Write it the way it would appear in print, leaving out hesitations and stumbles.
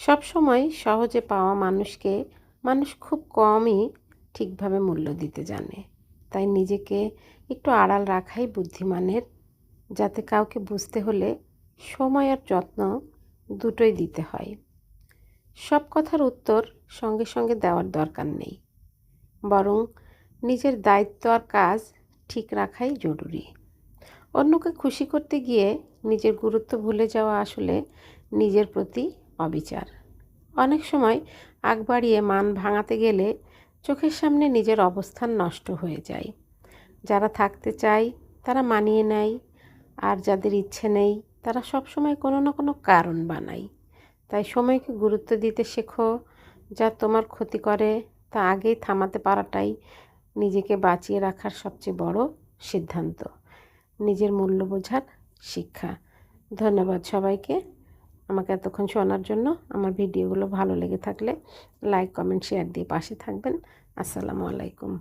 সব সময় সহজে পাওয়া মানুষকে মানুষ খুব কমই ঠিকভাবে মূল্য দিতে জানে। তাই নিজেকে একটু আড়াল রাখাই বুদ্ধিমানের, যাতে কাউকে বুঝতে হলে সময় আর যত্ন দুটোই দিতে হয়। সব কথার উত্তর সঙ্গে সঙ্গে দেওয়ার দরকার নেই, বরং নিজের দায়িত্ব আর কাজ ঠিক রাখাই জরুরি। অন্যকে খুশি করতে গিয়ে নিজের গুরুত্ব ভুলে যাওয়া আসলে নিজের প্রতি অবিচার। অনেক সময় আগ বাড়িয়ে মান ভাঙাতে গেলে চোখের সামনে নিজের অবস্থান নষ্ট হয়ে যায়। যারা থাকতে চায় তারা মানিয়ে নেয়, আর যাদের ইচ্ছে নেই তারা সবসময় কোনো না কোনো কারণ বানায়। তাই সময়কে গুরুত্ব দিতে শেখো। যা তোমার ক্ষতি করে তা আগেই থামাতে পারাটাই নিজেকে বাঁচিয়ে রাখার সবচেয়ে বড় সিদ্ধান্ত, নিজের মূল্য বোঝার শিক্ষা। ধন্যবাদ সবাইকে আমাকে এতক্ষণ শোনার জন্য। আমার ভিডিওগুলো ভালো লেগে থাকলে লাইক, কমেন্ট, শেয়ার দিয়ে পাশে থাকবেন। আসসালামু আলাইকুম।